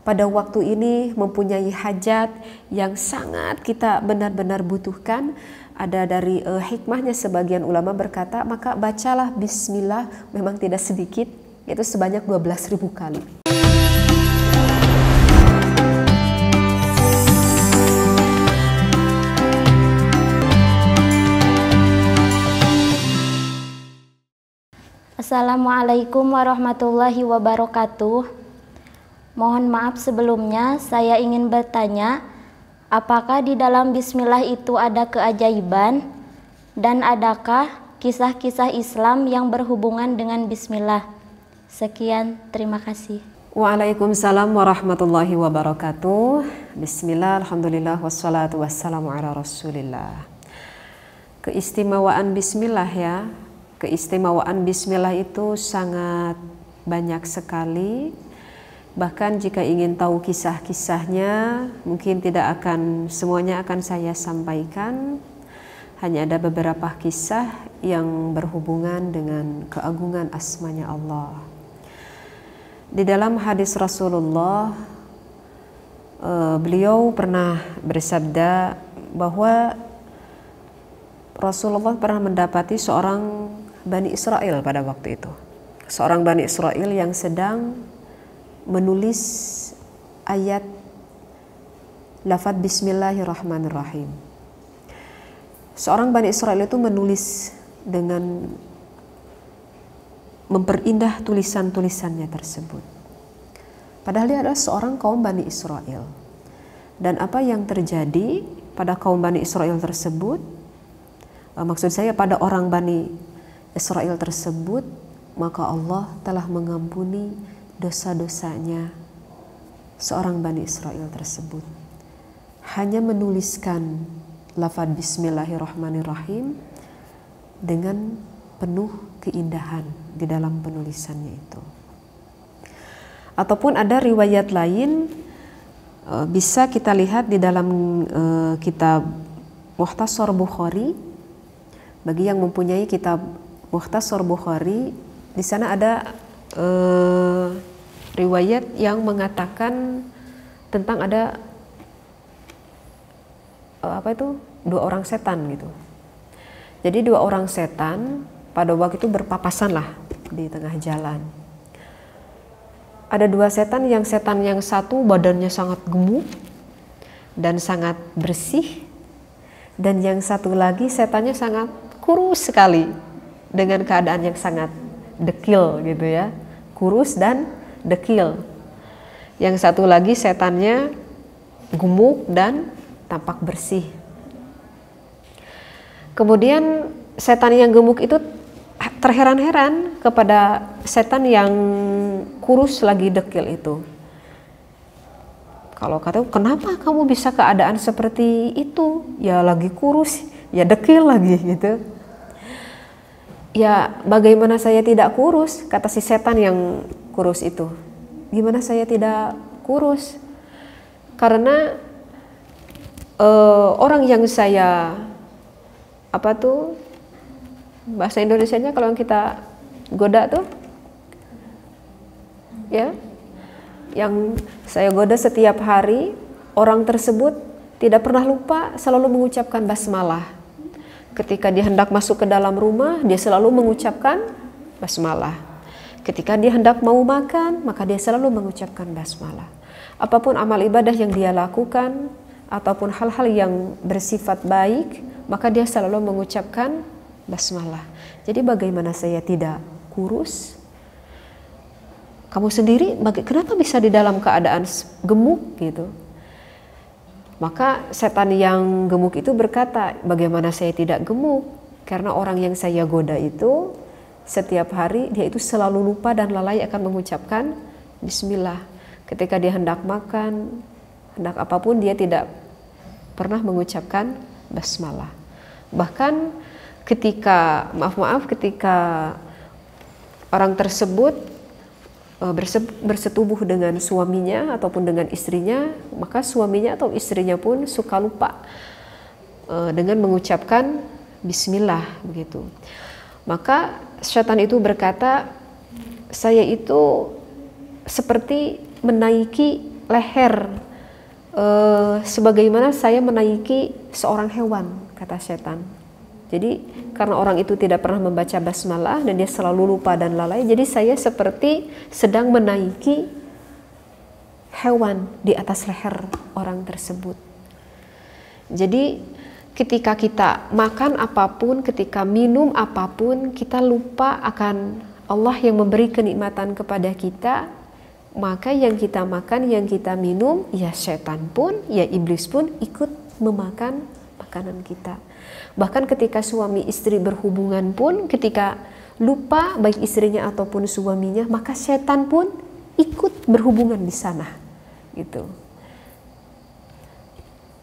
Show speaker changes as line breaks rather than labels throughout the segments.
pada waktu ini mempunyai hajat yang sangat kita benar-benar butuhkan. Ada dari hikmahnya sebagian ulama berkata, maka bacalah bismillah memang tidak sedikit, yaitu sebanyak 12.000 kali.
Assalamualaikum warahmatullahi wabarakatuh. Mohon maaf sebelumnya, saya ingin bertanya, apakah di dalam bismillah itu ada keajaiban? Dan adakah kisah-kisah Islam yang berhubungan dengan bismillah? Sekian, terima kasih.
Waalaikumsalam warahmatullahi wabarakatuh. Bismillah, alhamdulillah, wassalatu wassalamu ala rasulillah. Keistimewaan bismillah ya. Keistimewaan bismillah itu sangat banyak sekali. Bahkan jika ingin tahu kisah-kisahnya, mungkin tidak akan semuanya akan saya sampaikan. Hanya ada beberapa kisah yang berhubungan dengan keagungan asmanya Allah. Di dalam hadis Rasulullah, beliau pernah bersabda bahwa Rasulullah pernah mendapati seorang Bani Israel pada waktu itu. Seorang Bani Israel yang sedang menulis ayat lafaz bismillahirrahmanirrahim. Seorang Bani Israel itu menulis dengan memperindah tulisan-tulisannya tersebut. Padahal dia adalah seorang kaum Bani Israel. Dan apa yang terjadi pada kaum Bani Israel tersebut, maksud saya pada orang Bani Israel tersebut, maka Allah telah mengampuni dosa-dosanya seorang Bani Israel tersebut. Hanya menuliskan lafaz bismillahirrahmanirrahim dengan penuh keindahan di dalam penulisannya itu. Ataupun ada riwayat lain, bisa kita lihat di dalam kitab Mukhtasar Bukhari. Bagi yang mempunyai kitab Mukhtasar Bukhari, di sana ada riwayat yang mengatakan tentang ada dua orang setan gitu. Jadi dua orang setan pada waktu itu berpapasan lah di tengah jalan. Ada dua setan yang satu badannya sangat gemuk dan sangat bersih, dan yang satu lagi setannya sangat kurus sekali dengan keadaan yang sangat dekil gitu ya. Kurus dan dekil. Yang satu lagi setannya gemuk dan tampak bersih. Kemudian setan yang gemuk itu terheran-heran kepada setan yang kurus lagi dekil itu. Kalau kata, kenapa kamu bisa keadaan seperti itu? Ya lagi kurus, ya dekil lagi gitu. Ya bagaimana saya tidak kurus, kata si setan yang kurus itu. Gimana saya tidak kurus? Karena orang yang saya bahasa Indonesianya kalau kita goda tuh ya, yang saya goda setiap hari, orang tersebut tidak pernah lupa selalu mengucapkan basmalah. Ketika dia hendak masuk ke dalam rumah, dia selalu mengucapkan basmalah. Ketika dia hendak mau makan, maka dia selalu mengucapkan basmalah. Apapun amal ibadah yang dia lakukan, ataupun hal-hal yang bersifat baik, maka dia selalu mengucapkan basmalah. Jadi bagaimana saya tidak kurus? Kamu sendiri, kenapa bisa di dalam keadaan gemuk gitu? Maka setan yang gemuk itu berkata, bagaimana saya tidak gemuk? Karena orang yang saya goda itu setiap hari dia itu selalu lupa dan lalai akan mengucapkan bismillah. Ketika dia hendak makan, hendak apapun, dia tidak pernah mengucapkan basmalah. Bahkan ketika orang tersebut bersetubuh dengan suaminya ataupun dengan istrinya, maka suaminya atau istrinya pun suka lupa dengan mengucapkan bismillah begitu. Maka syaitan itu berkata, saya itu seperti menaiki leher sebagaimana saya menaiki seorang hewan, kata setan. Jadi karena orang itu tidak pernah membaca basmalah dan dia selalu lupa dan lalai, jadi saya seperti sedang menaiki hewan di atas leher orang tersebut. Jadi ketika kita makan apapun, ketika minum apapun, kita lupa akan Allah yang memberi kenikmatan kepada kita, maka yang kita makan, yang kita minum, ya setan pun, ya iblis pun ikut memakan makanan kita. Bahkan ketika suami istri berhubungan pun, ketika lupa baik istrinya ataupun suaminya, maka setan pun ikut berhubungan di sana, gitu.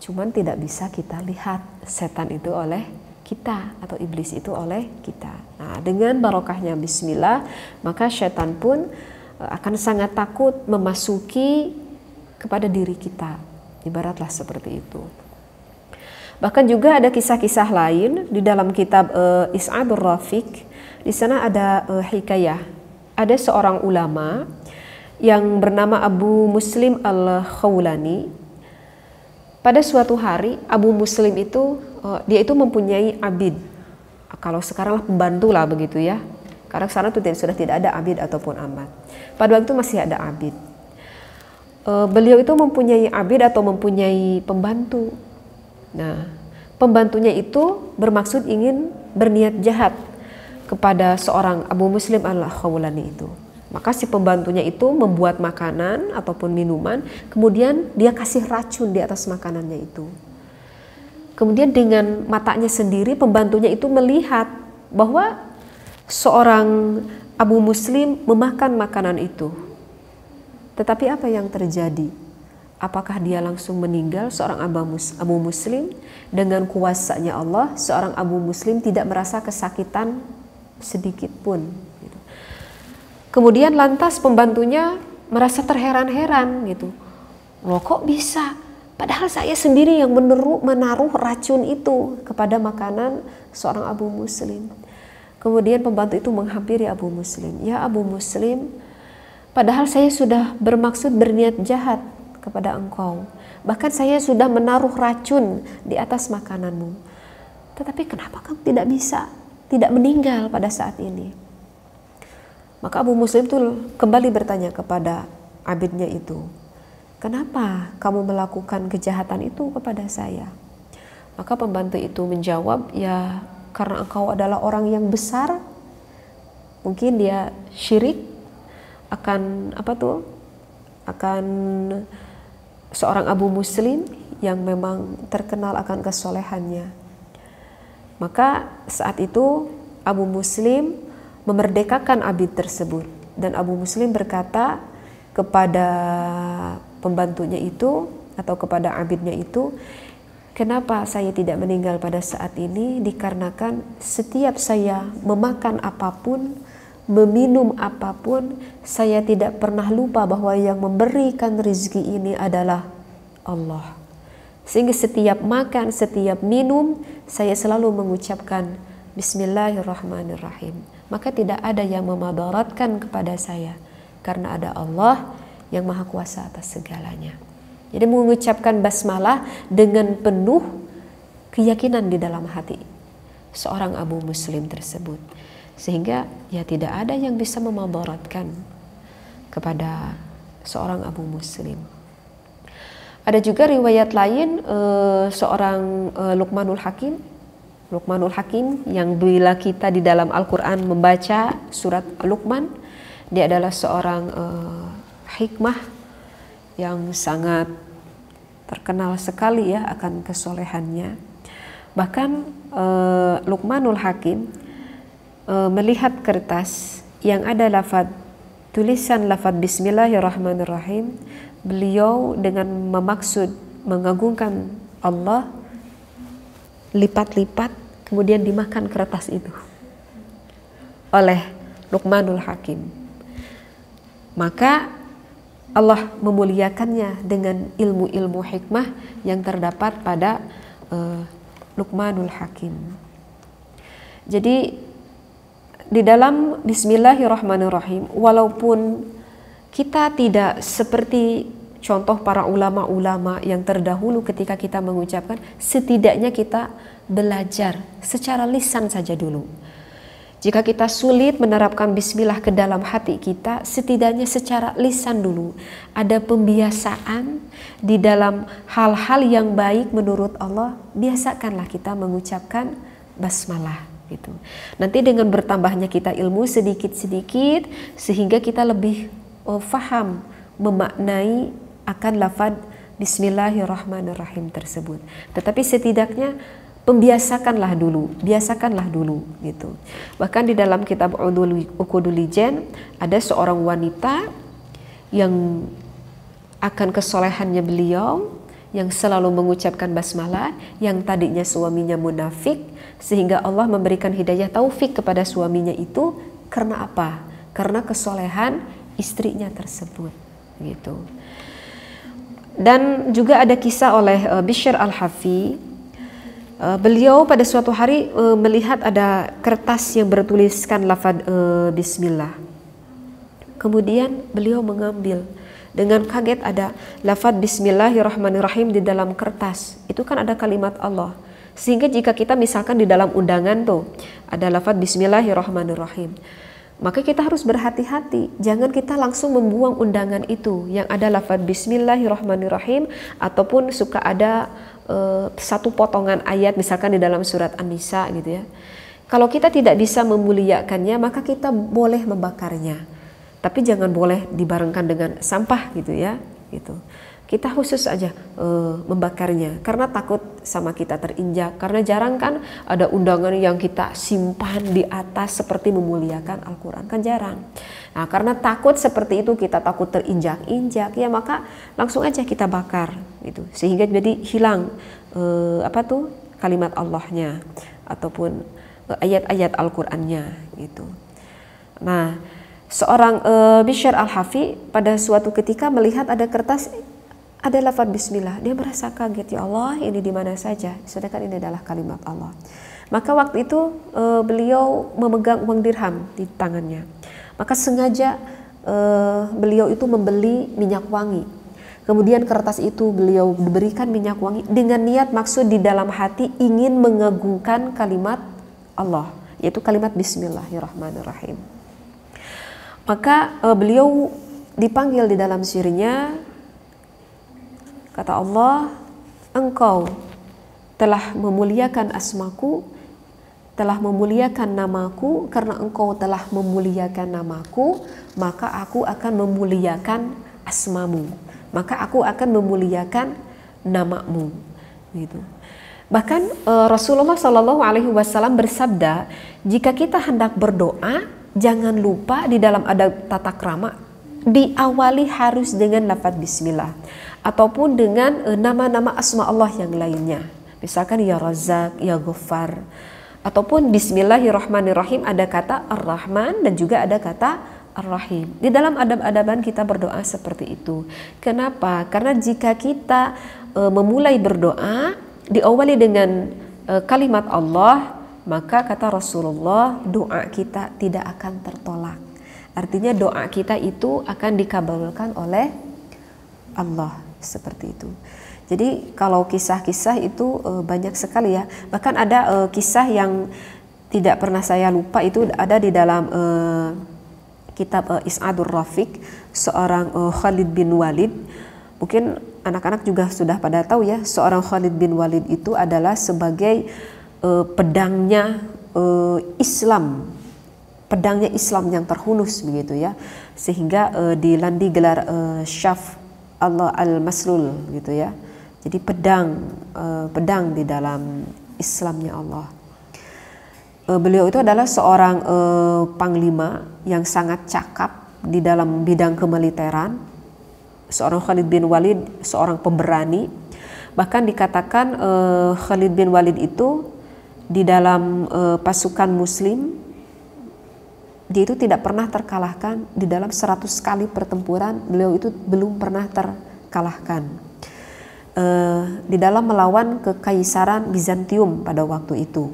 Cuman tidak bisa kita lihat setan itu oleh kita atau iblis itu oleh kita. Nah, dengan barokahnya bismillah, maka setan pun akan sangat takut memasuki kepada diri kita. Ibaratlah seperti itu. Bahkan juga ada kisah-kisah lain di dalam kitab Is'adur Rafiq. Di sana ada hikayah. Ada seorang ulama yang bernama Abu Muslim Al-Khawlani. Pada suatu hari Abu Muslim itu dia itu mempunyai abid. Kalau sekarang pembantu lah begitu ya. Karena sekarang itu sudah tidak ada abid ataupun amat. Pada waktu itu masih ada abid. Beliau itu mempunyai abid atau mempunyai pembantu. Nah, pembantunya itu bermaksud ingin berniat jahat kepada seorang Abu Muslim Al-Khawlani itu. Maka si pembantunya itu membuat makanan ataupun minuman, kemudian dia kasih racun di atas makanannya itu. Kemudian dengan matanya sendiri pembantunya itu melihat bahwa seorang Abu Muslim memakan makanan itu. Tetapi apa yang terjadi? Apakah dia langsung meninggal? Seorang Abu Muslim, dengan kuasanya Allah, seorang Abu Muslim tidak merasa kesakitan sedikit pun. Kemudian lantas pembantunya merasa terheran-heran gitu. Loh kok bisa? Padahal saya sendiri yang menaruh racun itu kepada makanan seorang Abu Muslim. Kemudian pembantu itu menghampiri Abu Muslim. Ya Abu Muslim, padahal saya sudah bermaksud berniat jahat kepada engkau. Bahkan saya sudah menaruh racun di atas makananmu. Tetapi kenapa kamu tidak meninggal pada saat ini? Maka Abu Muslim itu kembali bertanya kepada abidnya itu, kenapa kamu melakukan kejahatan itu kepada saya? Maka pembantu itu menjawab, ya karena engkau adalah orang yang besar, mungkin dia syirik akan akan seorang Abu Muslim yang memang terkenal akan kesolehannya. Maka saat itu Abu Muslim memerdekakan abid tersebut, dan Abu Muslim berkata kepada pembantunya itu atau kepada abidnya itu, kenapa saya tidak meninggal pada saat ini? Dikarenakan setiap saya memakan apapun, meminum apapun, saya tidak pernah lupa bahwa yang memberikan rezeki ini adalah Allah. Sehingga setiap makan, setiap minum, saya selalu mengucapkan Bismillahirrahmanirrahim. Maka tidak ada yang memadaratkan kepada saya, karena ada Allah yang maha kuasa atas segalanya. Jadi mengucapkan basmalah dengan penuh keyakinan di dalam hati seorang Abu Muslim tersebut, sehingga ya tidak ada yang bisa memadaratkan kepada seorang Abu Muslim. Ada juga riwayat lain seorang Luqmanul Hakim yang bila kita di dalam Al-Quran membaca surat Luqman, dia adalah seorang hikmah yang sangat terkenal sekali ya akan kesolehannya. Bahkan Luqmanul Hakim melihat kertas yang ada tulisan lafaz Bismillahirrahmanirrahim, beliau dengan memaksud mengagungkan Allah lipat-lipat, kemudian dimakan kertas itu oleh Luqmanul Hakim. Maka Allah memuliakannya dengan ilmu-ilmu hikmah yang terdapat pada Luqmanul Hakim. Jadi di dalam Bismillahirrahmanirrahim, walaupun kita tidak seperti contoh para ulama-ulama yang terdahulu ketika kita mengucapkan, setidaknya kita belajar secara lisan saja dulu. Jika kita sulit menerapkan bismillah ke dalam hati kita, setidaknya secara lisan dulu. Ada pembiasaan di dalam hal-hal yang baik menurut Allah, biasakanlah kita mengucapkan basmalah gitu. Nanti dengan bertambahnya kita ilmu sedikit-sedikit, sehingga kita lebih faham memaknai akan lafaz bismillahirrahmanirrahim tersebut. Tetapi setidaknya biasakanlah dulu gitu. Bahkan di dalam kitab Uqudul Jen ada seorang wanita yang akan kesolehannya beliau yang selalu mengucapkan basmalah, yang tadinya suaminya munafik, sehingga Allah memberikan hidayah taufik kepada suaminya itu karena apa? Karena kesolehan istrinya tersebut gitu. Dan juga ada kisah oleh Bishr Al-Hafi. Beliau pada suatu hari melihat ada kertas yang bertuliskan lafaz bismillah. Kemudian beliau mengambil, dengan kaget ada lafaz bismillahirrahmanirrahim di dalam kertas. Itu kan ada kalimat Allah. Sehingga jika kita misalkan di dalam undangan tuh ada lafaz bismillahirrahmanirrahim, maka kita harus berhati-hati. Jangan kita langsung membuang undangan itu yang ada lafaz bismillahirrahmanirrahim, ataupun suka ada satu potongan ayat misalkan di dalam surat An-Nisa gitu ya. Kalau kita tidak bisa memuliakannya, maka kita boleh membakarnya. Tapi jangan boleh dibarengkan dengan sampah gitu ya. Gitu. Kita khusus aja membakarnya karena takut sama kita terinjak. Karena jarang kan ada undangan yang kita simpan di atas seperti memuliakan Al-Quran, kan jarang. Nah, karena takut seperti itu, kita takut terinjak-injak, ya maka langsung aja kita bakar gitu. Sehingga jadi hilang kalimat Allahnya ataupun ayat-ayat Al-Qur'annya gitu. Nah, seorang Bishr Al-Hafi pada suatu ketika melihat ada kertas ada lafaz bismillah, dia merasa kaget, ya Allah, ini di mana saja, sedangkan ini adalah kalimat Allah. Maka waktu itu beliau memegang uang dirham di tangannya. Maka sengaja beliau itu membeli minyak wangi. Kemudian kertas itu beliau berikan minyak wangi dengan niat maksud di dalam hati ingin mengagungkan kalimat Allah, yaitu kalimat bismillahirrahmanirrahim. Maka beliau dipanggil di dalam sirnya, kata Allah, engkau telah memuliakan asmaku, telah memuliakan namaku, karena engkau telah memuliakan namaku, maka aku akan memuliakan asmamu, maka aku akan memuliakan namamu gitu. Bahkan Rasulullah SAW bersabda, jika kita hendak berdoa, jangan lupa di dalam adab tata krama diawali harus dengan lafaz bismillah ataupun dengan nama-nama asma Allah yang lainnya. Misalkan ya Razzaq, ya Ghaffar, ataupun bismillahirrahmanirrahim ada kata Ar-Rahman dan juga ada kata Ar-Rahim. Di dalam adab-adaban kita berdoa seperti itu. Kenapa? Karena jika kita memulai berdoa diawali dengan kalimat Allah, maka kata Rasulullah, doa kita tidak akan tertolak. Artinya doa kita itu akan dikabulkan oleh Allah, seperti itu. Jadi kalau kisah-kisah itu banyak sekali ya. Bahkan ada kisah yang tidak pernah saya lupa, itu ada di dalam kitab Is'adur Rafiq, seorang Khalid bin Walid. Mungkin anak-anak juga sudah pada tahu ya, seorang Khalid bin Walid itu adalah sebagai pedangnya Islam, pedangnya Islam yang terhunus begitu ya, sehingga dilandi gelar Syaf Allah al-Maslul gitu ya. Jadi pedang di dalam Islamnya Allah. Beliau itu adalah seorang panglima yang sangat cakap di dalam bidang kemiliteran. Seorang Khalid bin Walid, seorang pemberani. Bahkan dikatakan Khalid bin Walid itu di dalam pasukan muslim, dia itu tidak pernah terkalahkan. Di dalam 100 kali pertempuran beliau itu belum pernah terkalahkan di dalam melawan kekaisaran Bizantium pada waktu itu.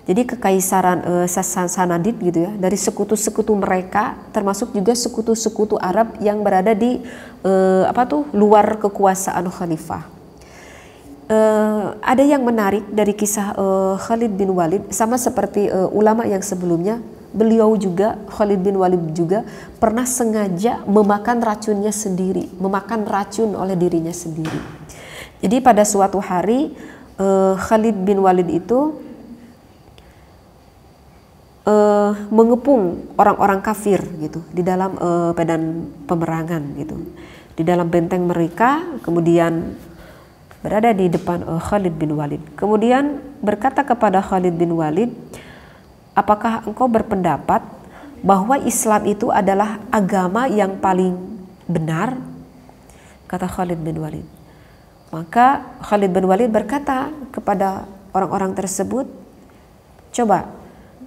Jadi kekaisaran Sasanid gitu ya, dari sekutu-sekutu mereka, termasuk juga sekutu-sekutu Arab yang berada di luar kekuasaan khalifah. Ada yang menarik dari kisah Khalid bin Walid, sama seperti ulama yang sebelumnya, beliau juga, Khalid bin Walid juga pernah sengaja memakan racunnya sendiri, memakan racun oleh dirinya sendiri. Jadi pada suatu hari Khalid bin Walid itu mengepung orang-orang kafir gitu di dalam medan pemerangan gitu, di dalam benteng mereka, kemudian berada di depan Khalid bin Walid. Kemudian berkata kepada Khalid bin Walid, apakah engkau berpendapat bahwa Islam itu adalah agama yang paling benar? Kata Khalid bin Walid. Maka Khalid bin Walid berkata kepada orang-orang tersebut, coba,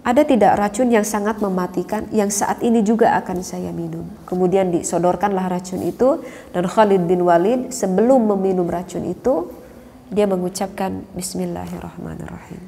ada tidak racun yang sangat mematikan yang saat ini juga akan saya minum? Kemudian disodorkanlah racun itu, dan Khalid bin Walid sebelum meminum racun itu, dia mengucapkan Bismillahirrahmanirrahim.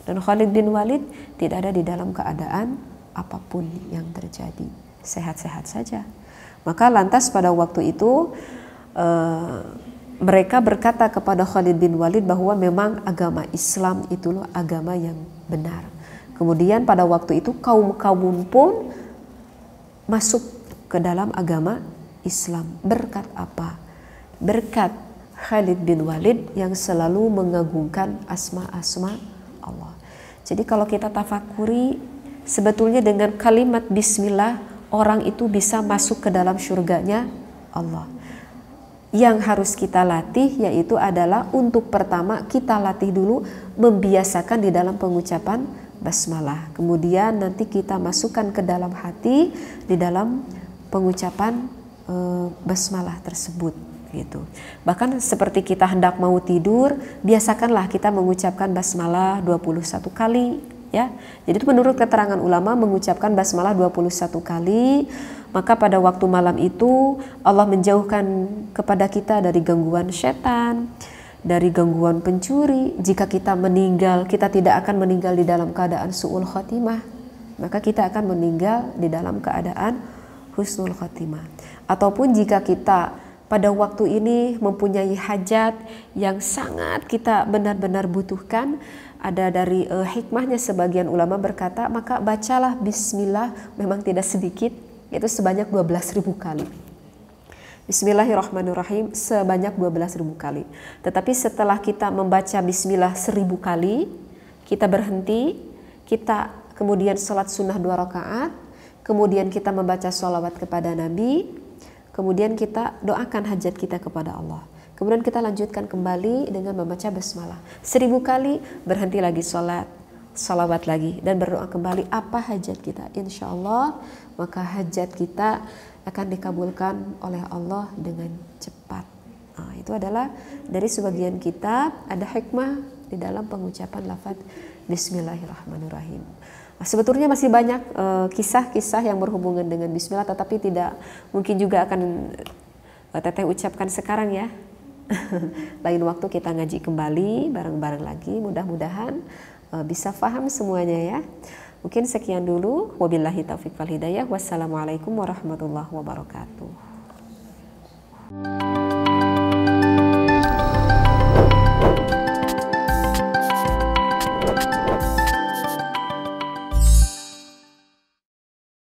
Dan Khalid bin Walid tidak ada di dalam keadaan apapun yang terjadi, sehat-sehat saja. Maka lantas pada waktu itu mereka berkata kepada Khalid bin Walid bahwa memang agama Islam itulah agama yang benar. Kemudian pada waktu itu kaum-kaum pun masuk ke dalam agama Islam. Berkat apa? Berkat Khalid bin Walid yang selalu mengagungkan asma-asma Allah. Jadi kalau kita tafakuri, sebetulnya dengan kalimat Bismillah orang itu bisa masuk ke dalam surganya Allah. Yang harus kita latih yaitu adalah untuk pertama kita latih dulu membiasakan di dalam pengucapan basmalah. Kemudian nanti kita masukkan ke dalam hati di dalam pengucapan basmalah tersebut gitu. Bahkan seperti kita hendak mau tidur, biasakanlah kita mengucapkan basmalah 21 kali ya. Jadi itu menurut keterangan ulama mengucapkan basmalah 21 kali, maka pada waktu malam itu Allah menjauhkan kepada kita dari gangguan setan, dari gangguan pencuri. Jika kita meninggal, kita tidak akan meninggal di dalam keadaan su'ul khotimah, maka kita akan meninggal di dalam keadaan husnul khotimah. Ataupun jika kita pada waktu ini mempunyai hajat yang sangat kita benar-benar butuhkan, ada dari hikmahnya sebagian ulama berkata, maka bacalah bismillah memang tidak sedikit, yaitu sebanyak 12.000 kali. Bismillahirrahmanirrahim sebanyak 12.000 kali. Tetapi setelah kita membaca bismillah 1.000 kali, kita berhenti, kita kemudian sholat sunnah 2 rakaat, kemudian kita membaca sholawat kepada Nabi, kemudian kita doakan hajat kita kepada Allah. Kemudian kita lanjutkan kembali dengan membaca basmalah 1.000 kali, berhenti lagi sholat, sholawat lagi, dan berdoa kembali apa hajat kita. Insya Allah maka hajat kita akan dikabulkan oleh Allah dengan cepat. Nah, itu adalah dari sebagian kitab, ada hikmah di dalam pengucapan lafaz Bismillahirrahmanirrahim. Nah, sebetulnya masih banyak kisah-kisah yang berhubungan dengan Bismillah, tetapi tidak mungkin juga akan Teteh ucapkan sekarang ya. Lain waktu kita ngaji kembali bareng-bareng lagi, mudah-mudahan bisa paham semuanya ya. Mungkin sekian dulu. Wabillahi taufiq wal hidayah. Wassalamualaikum warahmatullahi wabarakatuh.